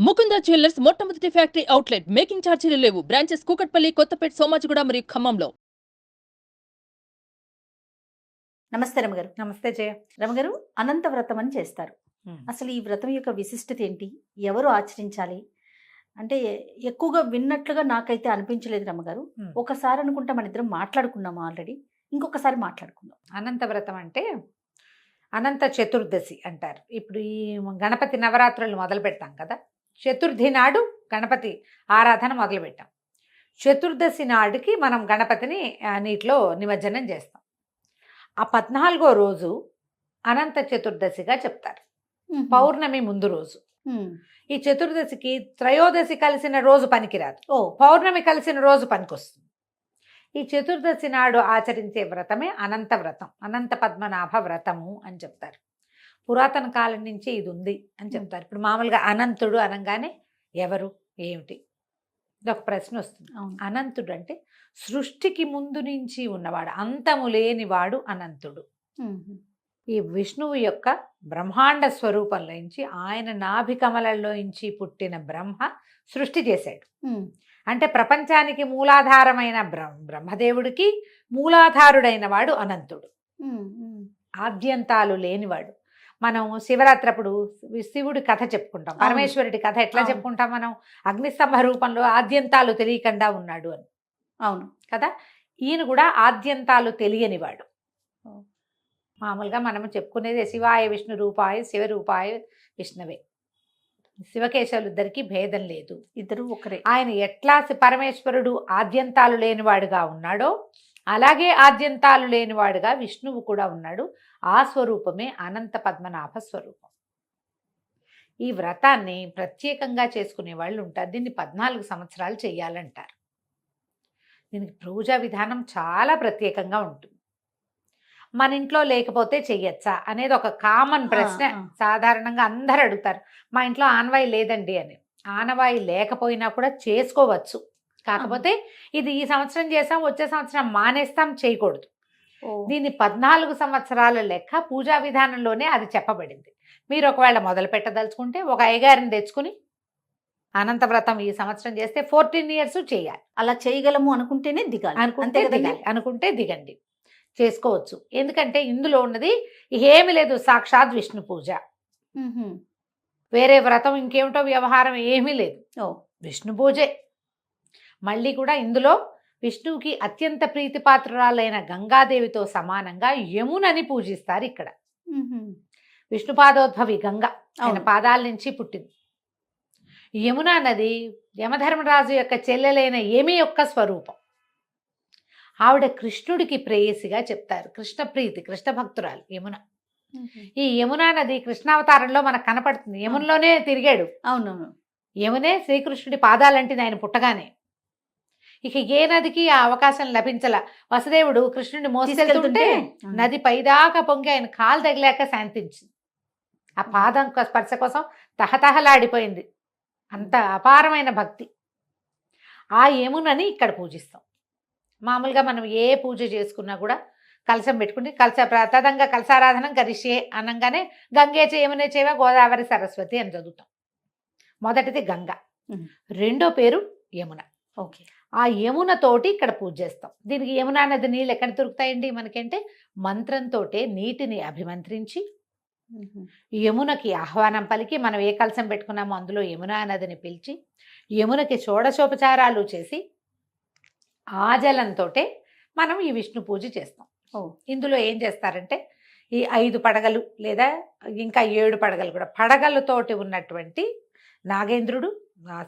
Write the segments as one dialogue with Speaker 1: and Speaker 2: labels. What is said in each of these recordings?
Speaker 1: Mukunda jewellers మొట్టమొదటి factory outlet. Making ఛార్జీలు లేవు. బ్రాంచెస్ కూకట్పల్లి, కొత్తపేట, సోమాజిగూడ మరియు ఖమ్మంలో.
Speaker 2: నమస్తే రమగారు.
Speaker 3: నమస్తే జయ.
Speaker 2: రమగారు, అనంత వ్రతం అని చేస్తారు. అసలు ఈ వ్రతం యొక్క విశిష్టత ఏంటి? ఎవరు ఆచరించాలి? అంటే ఎక్కువగా విన్నట్లుగా నాకైతే అనిపించలేదు రమగారు. ఒకసారి అనుకుంటా మన ఇద్దరం మాట్లాడుకున్నాము ఆల్రెడీ. ఇంకొకసారి మాట్లాడుకుందాం.
Speaker 3: అనంత వ్రతం అంటే అనంత చతుర్దశి అంటారు. ఇప్పుడు ఈ గణపతి నవరాత్రులు మొదలు పెడతాం కదా, చతుర్థి నాడు గణపతి ఆరాధన మొదలు పెట్టాం. చతుర్దశి నాడుకి మనం గణపతిని నీటిలో నిమజ్జనం చేస్తాం. ఆ 14వ రోజు అనంత చతుర్దశిగా చెప్తారు. పౌర్ణమి ముందు రోజు. ఈ చతుర్దశికి త్రయోదశి కలిసిన రోజు పనికిరాదు, పౌర్ణమి కలిసిన రోజు పనికొస్తుంది. ఈ చతుర్దశి నాడు ఆచరించే వ్రతమే అనంత వ్రతం, అనంత పద్మనాభ వ్రతము అని చెప్తారు. పురాతన కాలం నుంచి ఇది ఉంది అని చెప్తారు. ఇప్పుడు మామూలుగా అనంతుడు అనగానే ఎవరు, ఏమిటి, ఇది ఒక ప్రశ్న వస్తుంది. అనంతుడు అంటే సృష్టికి ముందు నుంచి ఉన్నవాడు, అంతము లేనివాడు అనంతుడు. ఈ విష్ణువు యొక్క బ్రహ్మాండ స్వరూపంలోంచి, ఆయన నాభి కమలంలోంచి పుట్టిన బ్రహ్మ సృష్టి చేశాడు. అంటే ప్రపంచానికి మూలాధారమైన బ్రహ్మదేవుడికి మూలాధారుడైన వాడు అనంతుడు, ఆద్యంతాలు లేనివాడు. మనం శివరాత్రి అప్పుడు శివుడి కథ చెప్పుకుంటాం, పరమేశ్వరుడి కథ ఎట్లా చెప్పుకుంటాం మనం? అగ్నిస్తంభ రూపంలో ఆద్యంతాలు తెలియకుండా ఉన్నాడు అని.
Speaker 2: అవును
Speaker 3: కదా. ఈయన కూడా ఆద్యంతాలు తెలియనివాడు. మామూలుగా మనం చెప్పుకునేది శివాయ విష్ణు రూపాయ శివరూపాయ విష్ణవే. శివకేశవులు ఇద్దరికి భేదం లేదు,
Speaker 2: ఇద్దరు ఒకరే.
Speaker 3: ఆయన ఎట్లా పరమేశ్వరుడు ఆద్యంతాలు లేనివాడుగా ఉన్నాడో, అలాగే ఆద్యంతాలు లేనివాడుగా విష్ణువు కూడా ఉన్నాడు. ఆ స్వరూపమే అనంత పద్మనాభ స్వరూపం. ఈ వ్రతాన్ని ప్రత్యేకంగా చేసుకునే వాళ్ళు ఉంటారు. దీన్ని 14 సంవత్సరాలు చేయాలంటారు. దీనికి పూజా విధానం చాలా ప్రత్యేకంగా ఉంటుంది. మన ఇంట్లో లేకపోతే చెయ్యొచ్చా అనేది ఒక కామన్ ప్రశ్న సాధారణంగా అందరు అడుగుతారు. మా ఇంట్లో ఆనవాయి లేదండి అని. ఆనవాయి లేకపోయినా కూడా చేసుకోవచ్చు. కాకపోతే ఇది ఈ సంవత్సరం చేసాం, వచ్చే సంవత్సరం మానేస్తాం, చేయకూడదు. దీన్ని 14 సంవత్సరాల లెక్క పూజా విధానంలోనే అది చెప్పబడింది. మీరు ఒకవేళ మొదలు పెట్టదలుచుకుంటే ఒక అయ్యగారిని తెచ్చుకుని అనంత వ్రతం ఈ సంవత్సరం చేస్తే 14 years చేయాలి.
Speaker 2: అలా చేయగలము అనుకుంటేనే దిగాలి,
Speaker 3: అనుకుంటే దిగండి, చేసుకోవచ్చు. ఎందుకంటే ఇందులో ఉన్నది ఏమి లేదు, సాక్షాత్ విష్ణు పూజ. వేరే వ్రతం ఇంకేమిటో వ్యవహారం ఏమీ లేదు, విష్ణు పూజే. మళ్ళీ కూడా ఇందులో విష్ణువుకి అత్యంత ప్రీతిపాత్రురాలైన గంగాదేవితో సమానంగా యమునని పూజిస్తారు. ఇక్కడ విష్ణుపాదోద్భవి గంగ, ఆయన పాదాల నుంచి పుట్టింది. యమునా నది యమధర్మరాజు యొక్క చెల్లెలైన యమి యొక్క స్వరూపం. ఆవిడ కృష్ణుడికి ప్రేయసిగా చెప్తారు. కృష్ణ ప్రీతి, కృష్ణ భక్తురాలు యమున. ఈ యమునా నది కృష్ణావతారంలో మనకు కనపడుతుంది. యమునలోనే తిరిగాడు.
Speaker 2: అవునవును.
Speaker 3: యమునే శ్రీకృష్ణుడి పాదాలంటిది ఆయన పుట్టగానే. ఇక ఏ నదికి ఆ అవకాశం లభించల. వసుదేవుడు కృష్ణుడిని మోసుకెళ్తుంటే నది పైదాకా పొంగి ఆయన కాలు తగిలాక శాంతించింది. ఆ పాదం స్పర్శ కోసం తహతహలాడిపోయింది. అంత అపారమైన భక్తి. ఆ యమునని ఇక్కడ పూజిస్తాం. మామూలుగా మనం ఏ పూజ చేసుకున్నా కూడా కలశం పెట్టుకుని తదంగా కలశారాధనం కరిష్యే అనగానే గంగే యమునే చేవ గోదావరి సరస్వతి అని చదువుతాం. మొదటిది గంగ, రెండో పేరు యమున.
Speaker 2: ఓకే.
Speaker 3: ఆ యమున తోటి ఇక్కడ పూజ చేస్తాం. దీనికి యమునా నది నీళ్ళు ఎక్కడ దొరుకుతాయండి మనకంటే? మంత్రంతో నీటిని అభిమంత్రించి యమునకి ఆహ్వానం పలికి, మనం ఏ కలశం పెట్టుకున్నామో అందులో యమునా నదిని పిలిచి యమునకి షోడశోపచారాలు చేసి ఆ జలంతో మనం ఈ విష్ణు పూజ చేస్తాం. ఇందులో ఏం చేస్తారంటే ఈ 5 పడగలు లేదా ఇంకా 7 పడగలు కూడా, పడగలతోటి ఉన్నటువంటి నాగేంద్రుడు,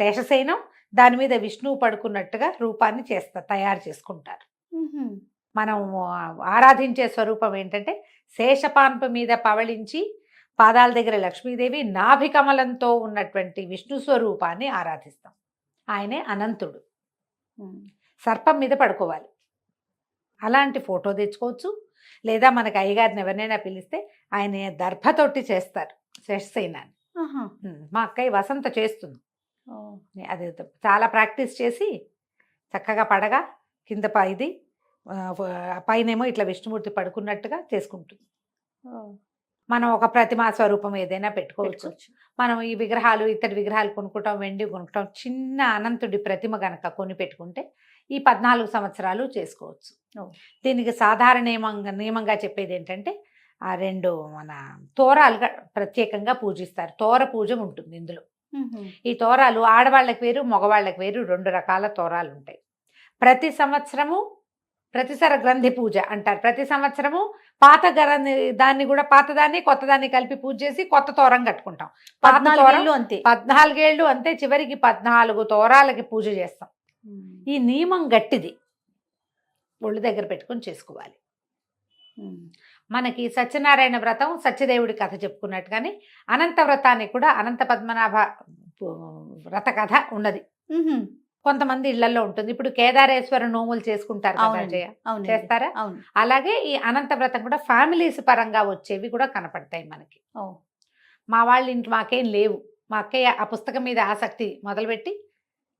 Speaker 3: శేషసేనం, దాని మీద విష్ణువు పడుకున్నట్టుగా రూపాన్ని తయారు చేసుకుంటారు. మనం ఆరాధించే స్వరూపం ఏంటంటే శేషపాన్ప మీద పవళించి పాదాల దగ్గర లక్ష్మీదేవి, నాభి కమలంతో ఉన్నటువంటి విష్ణు స్వరూపాన్ని ఆరాధిస్తాం. ఆయనే అనంతుడు. సర్పం మీద పడుకోవాలి. అలాంటి ఫోటో తెచ్చుకోవచ్చు. లేదా మనకు అయ్యగారిని ఎవరినైనా పిలిస్తే ఆయన దర్భతోటి చేస్తారు శేషసేనాన్ని. మా అక్కయ్య వసంత చేస్తుంది. అది చాలా ప్రాక్టీస్ చేసి చక్కగా పడగా కింద పైనేమో ఇట్లా విష్ణుమూర్తి పడుకున్నట్టుగా చేసుకుంటుంది. మనం ఒక ప్రతిమా స్వరూపం ఏదైనా పెట్టుకోవచ్చు. మనం ఈ విగ్రహాలు ఇత్తడి విగ్రహాలు కొనుక్కుంటాం, వెండి కొనుక్కుంటాం. చిన్న అనంతుడి ప్రతిమ గనక కొని పెట్టుకుంటే ఈ 14 సంవత్సరాలు చేసుకోవచ్చు. దీనికి సాధారణ నియమంగా చెప్పేది ఏంటంటే ఆ 2 మన తోరాలుగా ప్రత్యేకంగా పూజిస్తారు. తోర పూజ ఉంటుంది ఇందులో. ఈ తోరాలు ఆడవాళ్ళకి వేరు, మగవాళ్ళకి వేరు 2 రకాల తోరాలు ఉంటాయి. ప్రతి సంవత్సరము ప్రతిసర గ్రంథి పూజ అంటారు. ప్రతి సంవత్సరము పాత దాన్ని కూడా పాతదాన్ని కొత్తదాన్ని కలిపి పూజ చేసి కొత్త తోరం కట్టుకుంటాం.
Speaker 2: 14 అంతే.
Speaker 3: 14 ఏళ్ళు అంతే. చివరికి 14 తోరాలకి పూజ చేస్తాం. ఈ నియమం గట్టిది. ఒళ్ళు దగ్గర పెట్టుకొని చేసుకోవాలి. మనకి సత్యనారాయణ వ్రతం సత్యదేవుడి కథ చెప్పుకున్నట్టుగానే అనంత వ్రతానికి కూడా అనంత పద్మనాభ వ్రత కథ ఉన్నది. కొంతమంది ఇళ్లలో ఉంటుంది. ఇప్పుడు కేదారేశ్వర నోములు చేసుకుంటారు కదా జయ, చేస్తారా? అలాగే ఈ అనంత వ్రతం కూడా ఫ్యామిలీస్ పరంగా వచ్చేవి కూడా కనపడతాయి మనకి. మా వాళ్ళ ఇంటి మాకేం లేవు. మా అక్కయ్య ఆ పుస్తకం మీద ఆసక్తి మొదలుపెట్టి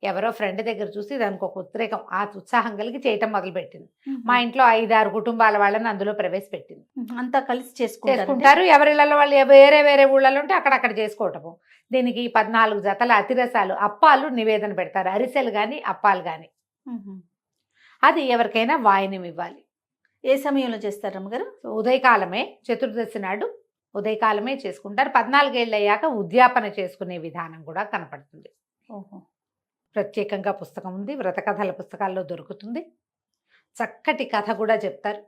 Speaker 3: ఎవరో ఫ్రెండ్ దగ్గర చూసి దానికి ఒక ఉద్రేకం, ఆ ఉత్సాహం కలిగి చేయటం మొదలుపెట్టింది. మా ఇంట్లో 5-6 కుటుంబాల వాళ్ళని అందులో ప్రవేశపెట్టింది.
Speaker 2: అంతా కలిసి
Speaker 3: చేసుకుంటారు. ఎవరిళ్ళలో వాళ్ళు వేరే వేరే ఊళ్ళలో ఉంటే అక్కడక్కడ చేసుకోవటము. దీనికి 14 జతల అతిరసాలు, అప్పాలు నివేదన పెడతారు. అరిసెలు కానీ అప్పాలు కానీ. అది ఎవరికైనా వాయినం ఇవ్వాలి.
Speaker 2: ఏ సమయంలో చేస్తారు రమ్మగారు?
Speaker 3: ఉదయకాలమే, చతుర్దశి నాడు ఉదయకాలమే చేసుకుంటారు. 14 ఏళ్ళు అయ్యాక ఉద్యాపన చేసుకునే విధానం కూడా కనపడుతుంది. ప్రత్యేకంగా పుస్తకం ఉంది. వ్రత కథల పుస్తకాల్లో దొరుకుతుంది. చక్కటి కథ కూడా చెప్తారు.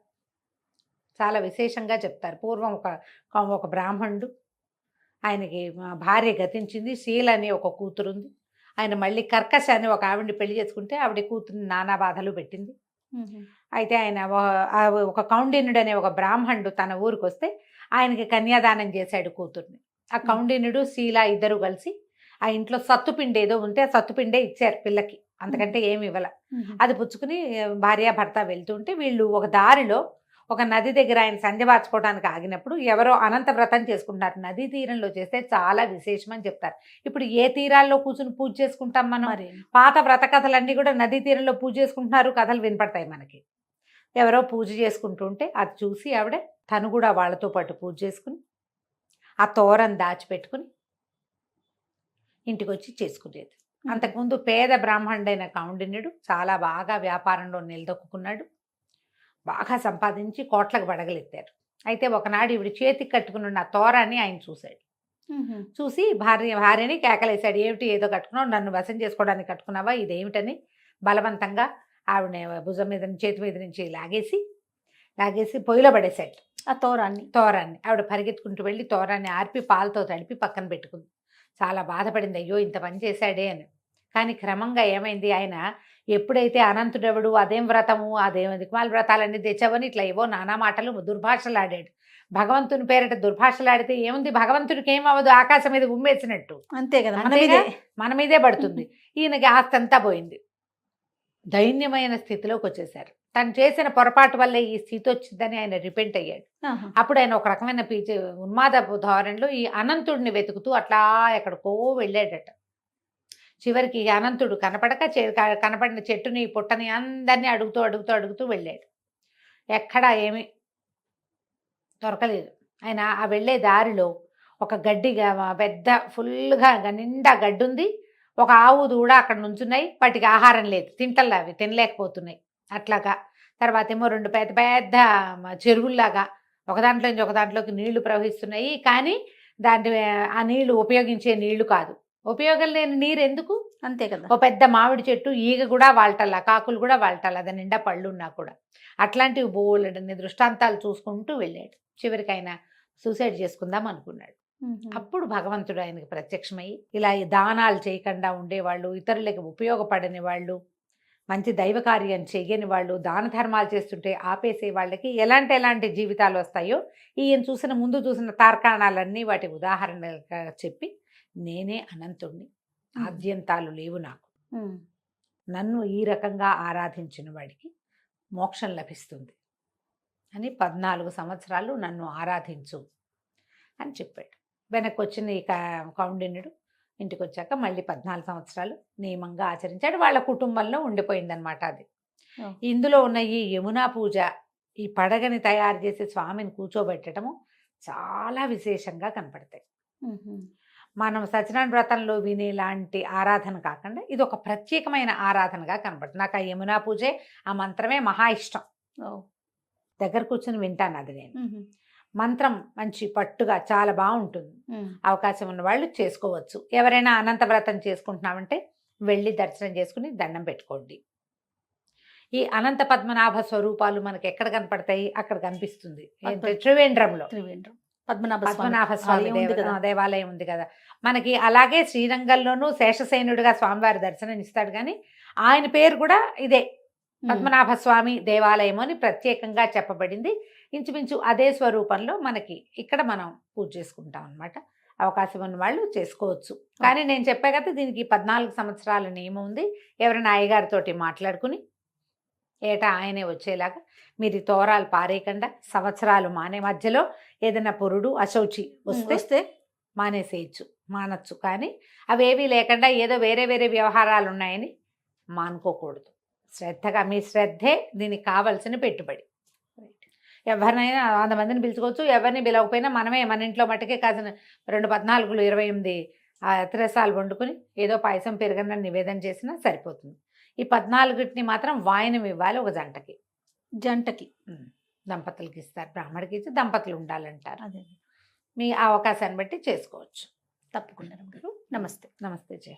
Speaker 3: చాలా విశేషంగా చెప్తారు. పూర్వం ఒక బ్రాహ్మణుడు, ఆయనకి భార్య గతించింది. శీల అని ఒక కూతురు ఉంది. ఆయన మళ్ళీ కర్కశ అని ఒక ఆవిడ్ని పెళ్లి చేసుకుంటే ఆవిడ కూతురుని నానా బాధలు పెట్టింది. అయితే ఆయన ఒక కౌండిన్యుడు అనే ఒక బ్రాహ్మణుడు తన ఊరికి వస్తే ఆయనకి కన్యాదానం చేశాడు కూతుర్ని. ఆ కౌండిన్యుడు శీల ఇద్దరు కలిసి ఆ ఇంట్లో సత్తుపిండి ఏదో ఉంటే ఆ సత్తుపిండే ఇచ్చారు పిల్లకి. అంతకంటే ఏమి ఇవ్వాల. అది పుచ్చుకుని భార్యాభర్త వెళ్తుంటే వీళ్ళు ఒక దారిలో ఒక నది దగ్గర ఆయన సంధ్య వార్చుకోవడానికి ఆగినప్పుడు ఎవరో అనంత వ్రతం చేసుకుంటారు. నదీ తీరంలో చేస్తే చాలా విశేషం అని చెప్తారు. ఇప్పుడు ఏ తీరాల్లో కూర్చుని పూజ చేసుకుంటాం మనం? పాత వ్రత కథలన్నీ కూడా నదీ తీరంలో పూజ చేసుకుంటున్నారు, కథలు వినపడతాయి మనకి. ఎవరో పూజ చేసుకుంటుంటే అది చూసి ఆవిడ తను కూడా వాళ్ళతో పాటు పూజ చేసుకుని ఆ తోరం దాచిపెట్టుకుని ఇంటికి వచ్చి చేసుకునేది. అంతకుముందు పేద బ్రాహ్మణుడైన కౌండిన్యుడు చాలా బాగా వ్యాపారంలో నిలదొక్కున్నాడు. బాగా సంపాదించి కోట్లకు పడగలెత్తారు. అయితే ఒకనాడు ఇవిడి చేతికి కట్టుకున్న తోరాన్ని ఆయన చూశాడు. చూసి భార్యని కేకలేశాడు. ఏమిటి ఏదో కట్టుకున్నావు, నన్ను వశం చేసుకోవడానికి కట్టుకున్నావా, ఇదేమిటని బలవంతంగా ఆవిడ భుజం మీద చేతి మీద నుంచి లాగేసి పొయ్యిలో పడేశాడు
Speaker 2: ఆ తోరాన్ని.
Speaker 3: ఆవిడ పరిగెత్తుకుంటూ వెళ్ళి తోరాన్ని ఆర్పి పాలతో తడిపి పక్కన పెట్టుకుంది. చాలా బాధపడింది, అయ్యో ఇంత పని చేశాడే అని. కానీ క్రమంగా ఏమైంది, ఆయన ఎప్పుడైతే అనంతుడెవడు, అదేం వ్రతము, అదేం దిక్మాల వ్రతాలన్నీ తెచ్చావని ఇట్లా ఏవో నానా మాటలు దుర్భాషలాడాడు. భగవంతుని పేరిట దుర్భాషలాడితే ఏముంది, భగవంతుడికి ఏమవ్వదు, ఆకాశం మీద గుమ్మేసినట్టు.
Speaker 2: అంతే కదా,
Speaker 3: మన మీదే పడుతుంది. ఈయనకి ఆస్తి అంతా పోయింది. దైన్యమైన స్థితిలోకి వచ్చేసారు. తను చేసిన పొరపాటు వల్లే ఈ స్థితి వచ్చిందని ఆయన రిపెంట్ అయ్యాడు. అప్పుడు ఆయన ఒక రకమైన ఉన్మాద ధోరణిలో ఈ అనంతుడిని వెతుకుతూ అట్లా ఎక్కడికో వెళ్ళాడట. చివరికి అనంతుడు కనపడిన చెట్టుని పుట్టని అందరినీ అడుగుతూ వెళ్ళాడు. ఎక్కడా ఏమీ దొరకలేదు. ఆయన ఆ వెళ్ళే దారిలో ఒక గడ్డిగా పెద్ద ఫుల్గా నిండా గడ్డి ఉంది. ఒక ఆవు దూడ అక్కడ నుంచున్నాయి. వాటికి ఆహారం లేదు, తింటల్లా అవి తినలేకపోతున్నాయి. అట్లాగా తర్వాత ఏమో 2 పెద్ద పెద్ద చెరువుల్లాగా ఒకదాంట్లో నుంచి ఒక దాంట్లోకి నీళ్లు ప్రవహిస్తున్నాయి. కానీ ఆ నీళ్లు ఉపయోగించే నీళ్లు కాదు. ఉపయోగం లేని నీరు ఎందుకు?
Speaker 2: అంతే కదా.
Speaker 3: ఓ పెద్ద మామిడి చెట్టు, ఈగ కూడా వాళ్టల్లా, కాకులు కూడా వాళ్టల్లా, అది నిండా పళ్ళున్నా కూడా. అట్లాంటివి బోలెడన్ని దృష్టాంతాలు చూసుకుంటూ వెళ్ళాడు. చివరికి ఆయన సూసైడ్ చేసుకుందాం అనుకున్నాడు. అప్పుడు భగవంతుడు ఆయనకి ప్రత్యక్షమై ఇలా దానాలు చేయకుండా ఉండేవాళ్ళు, ఇతరులకి ఉపయోగపడని వాళ్ళు, మంచి దైవ కార్యం చెయ్యని వాళ్ళు, దాన ధర్మాలు చేస్తుంటే ఆపేసే వాళ్ళకి ఎలాంటి జీవితాలు వస్తాయో ఈయన ముందు చూసిన తార్కాణాలన్నీ వాటి ఉదాహరణగా చెప్పి, నేనే అనంతుణ్ణి, ఆద్యంతాలు లేవు నాకు, నన్ను ఈ రకంగా ఆరాధించిన వాడికి మోక్షం లభిస్తుంది అని 14 సంవత్సరాలు నన్ను ఆరాధించు అని చెప్పాడు. వెనక్కి వచ్చిన ఈ కౌండిన్యుడు ఇంటికి వచ్చాక మళ్ళీ 14 సంవత్సరాలు నియమంగా ఆచరించాడు. వాళ్ళ కుటుంబంలో ఉండిపోయిందనమాట అది. ఇందులో ఉన్న ఈ యమునా పూజ, ఈ పడగని తయారు చేసి స్వామిని కూర్చోబెట్టడము చాలా విశేషంగా కనపడతాయి.
Speaker 2: మ్మ్.
Speaker 3: మనం సత్యనారాయణ వ్రతంలో వినేలాంటి ఆరాధన కాకుండా ఇది ఒక ప్రత్యేకమైన ఆరాధనగా కనపడుతుంది. నాకు ఆ యమునా పూజే, ఆ మంత్రమే మహా ఇష్టం.
Speaker 2: ఓ.
Speaker 3: దగ్గర కూర్చొని వింటాను అది నేను.
Speaker 2: మ్మ్.
Speaker 3: మంత్రం మంచి పట్టుగా చాలా బాగుంటుంది.
Speaker 2: మ్మ్.
Speaker 3: అవకాశం ఉన్న వాళ్ళు చేసుకోవచ్చు. ఎవరైనా అనంత వ్రతం చేసుకుంటున్నామంటే వెళ్ళి దర్శనం చేసుకుని దండం పెట్టుకోండి. ఈ అనంత పద్మనాభ స్వరూపాలు మనకి ఎక్కడ కనపడతాయి? అక్కడ కనిపిస్తుంది. ఏంటి? త్రివేంద్రంలో
Speaker 2: త్రివేంద్రం పద్మనాభ
Speaker 3: పద్మనాభ స్వామి
Speaker 2: ఆలయం ఉంది కదా.
Speaker 3: దేవాలయం ఉంది కదా మనకి. అలాగే శ్రీరంగంలోనూ శేషసేనుడిగా స్వామివారి దర్శనం ఇస్తాడు, కానీ ఆయన పేరు కూడా ఇదే పద్మనాభ స్వామి దేవాలయం అని ప్రత్యేకంగా చెప్పబడింది. ఇంచుమించు అదే స్వరూపంలో మనకి ఇక్కడ మనం పూజ చేసుకుంటాం అన్నమాట. అవకాశం ఉన్న వాళ్ళు చేసుకోవచ్చు. కానీ నేను చెప్పా కదా, దీనికి 14 సంవత్సరాల నియమం ఉంది. ఎవరైనా అయ్యగారితోటి మాట్లాడుకుని ఏటా ఆయనే వచ్చేలాగా మీరు ఈ తోరాలు పారేయకుండా సంవత్సరాలు మానే మధ్యలో ఏదైనా పురుడు అశౌచి వస్తే మానేసేయచ్చు, మానచ్చు. కానీ అవేవీ లేకుండా ఏదో వేరే వేరే వ్యవహారాలు ఉన్నాయని మానుకోకూడదు. శ్రద్ధగా, మీ శ్రద్ధే దీనికి కావాల్సిన పెట్టుబడి. ఎవరినైనా 100 మందిని పిలుచుకోవచ్చు, ఎవరిని పిలవకపోయినా మనమే మన ఇంట్లో మట్టుకే కాసిన 2 14 28 అతిరసాలు వండుకుని ఏదో పాయసం పెరగనని నివేదన చేసినా సరిపోతుంది. ఈ 14టిని మాత్రం వాయనం ఇవ్వాలి ఒక జంటకి. దంపతులకి ఇస్తారు, బ్రాహ్మడికి ఇచ్చి దంపతులు ఉండాలంటారు.
Speaker 2: అదే
Speaker 3: మీ అవకాశాన్ని బట్టి చేసుకోవచ్చు.
Speaker 2: తప్పకుండా రమ్మగారు. నమస్తే.
Speaker 3: నమస్తే జయ.